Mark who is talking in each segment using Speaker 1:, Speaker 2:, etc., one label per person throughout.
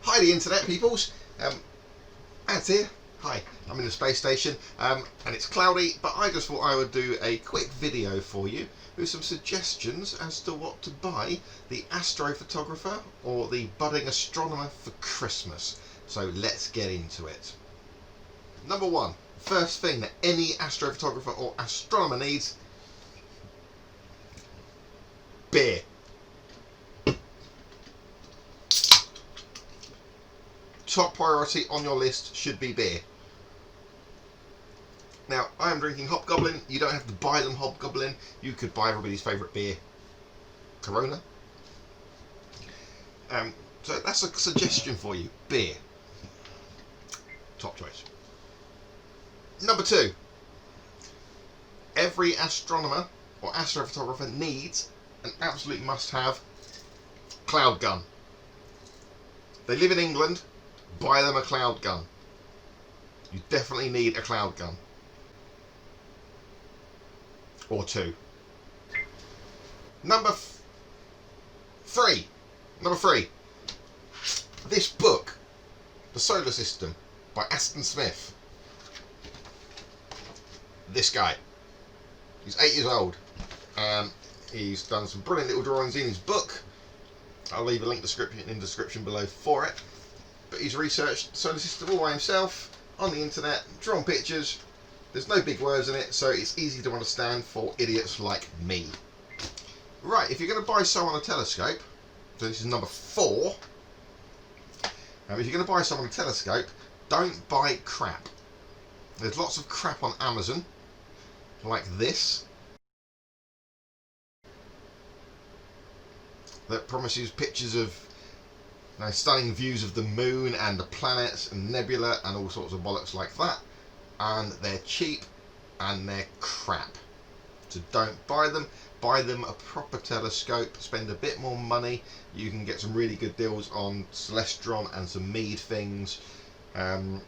Speaker 1: Hi the internet peoples, Ads here. Hi, I'm in the space station and it's cloudy, but I just thought I would do a quick video for you with some suggestions as to what to buy the Astrophotographer or the budding astronomer for Christmas. So let's get into it. Number one, first thing that any astrophotographer or astronomer needs: beer. Top priority on your list should be beer. Now, I am drinking Hobgoblin. You don't have to buy them Hobgoblin. You could buy everybody's favourite beer, Corona. So that's a suggestion for you, beer. Top choice. Number two, every astronomer or astrophotographer needs an absolute must-have: cloud gun. They live in England, buy them a cloud gun. You definitely need a cloud gun. Or two. Number three. This book, The Solar System by Aston Smith. This guy. He's 8 years old. He's done some brilliant little drawings in his book. I'll leave a link in the description below for it. But he's researched the solar system all by himself on the internet, drawn pictures. There's no big words in it, so it's easy to understand for idiots like me. Right, if you're going to buy someone a telescope, so this is number 4. If you're going to buy someone a telescope, don't buy crap. There's lots of crap on Amazon, like this, that promises pictures of stunning views of the moon and the planets and nebula and all sorts of bollocks like that, and they're cheap and they're crap. So don't buy them. Buy them a proper telescope, spend a bit more money. You can get some really good deals on Celestron and some Meade things that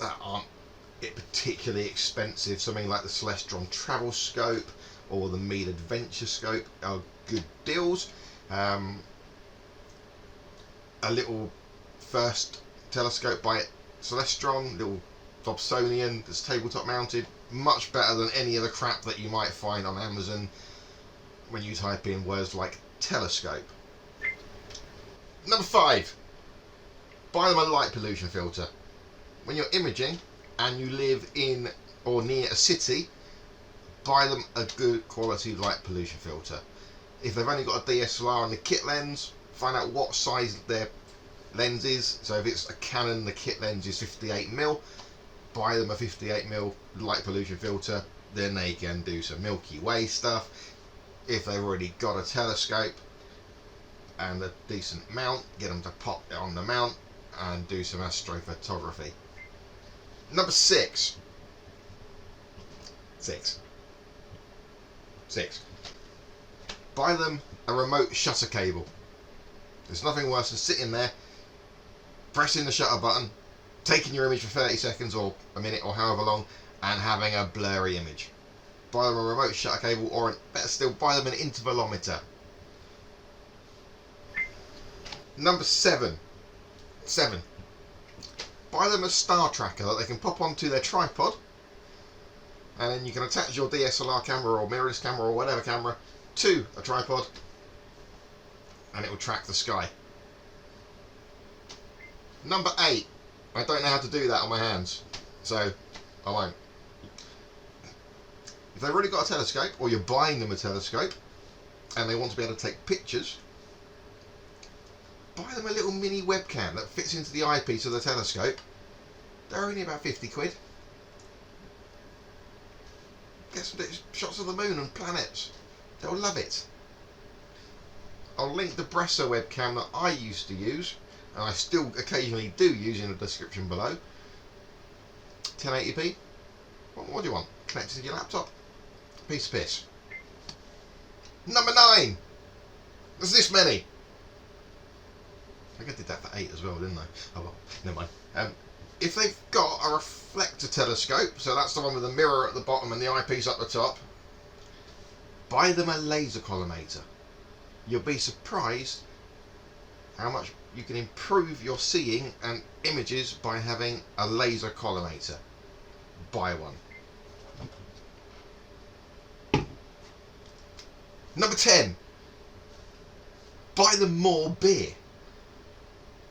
Speaker 1: aren't particularly expensive. Something like the Celestron Travel Scope or the Meade Adventure Scope are good deals. A little first telescope by Celestron, little Dobsonian that's tabletop mounted, much better than any of the crap that you might find on Amazon when you type in words like telescope. Number 5, buy them a light pollution filter. When you're imaging and you live in or near a city, buy them a good quality light pollution filter. If they've only got a DSLR and the kit lens, find out what size their lens is. So if it's a Canon, the kit lens is 58mm, buy them a 58mm light pollution filter. Then they can do some Milky Way stuff. If they've already got a telescope and a decent mount, get them to pop it on the mount and do some astrophotography. Number 6. Buy them a remote shutter cable. There's nothing worse than sitting there, pressing the shutter button, taking your image for 30 seconds or a minute or however long, and having a blurry image. Buy them a remote shutter cable, or better still, buy them an intervalometer. Number 7. Buy them a star tracker that they can pop onto their tripod, and then you can attach your DSLR camera or mirrorless camera or whatever camera to a tripod, and it will track the sky. Number 8. I don't know how to do that on my hands, so I won't. If they've already got a telescope, or you're buying them a telescope, and they want to be able to take pictures, buy them a little mini webcam that fits into the eyepiece of the telescope. They're only about 50 quid. Get some shots of the moon and planets. They'll love it. I'll link the Bressa webcam that I used to use, and I still occasionally do use, in the description below. 1080p. What more do you want? Connected to your laptop. Piece of piss. Number 9. There's this many. I think I did that for 8 as well, didn't I? Oh well, never mind. If they've got a reflector telescope, so that's the one with the mirror at the bottom and the eyepiece up the top, buy them a laser collimator. You'll be surprised how much you can improve your seeing and images by having a laser collimator. Buy one. Number 10. Buy them more beer.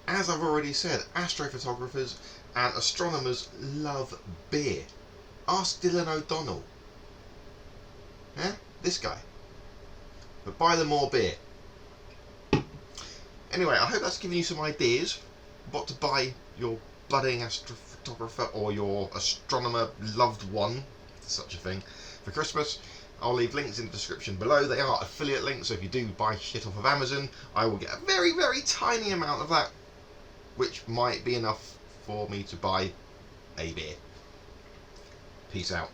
Speaker 1: As I've already said, astrophotographers and astronomers love beer. Ask Dylan O'Donnell. This guy. But buy them more beer. Anyway, I hope that's given you some ideas what to buy your budding astrophotographer or your astronomer loved one, if there's such a thing, for Christmas. I'll leave links in the description below. They are affiliate links, so if you do buy shit off of Amazon, I will get a very, very tiny amount of that, which might be enough for me to buy a beer. Peace out.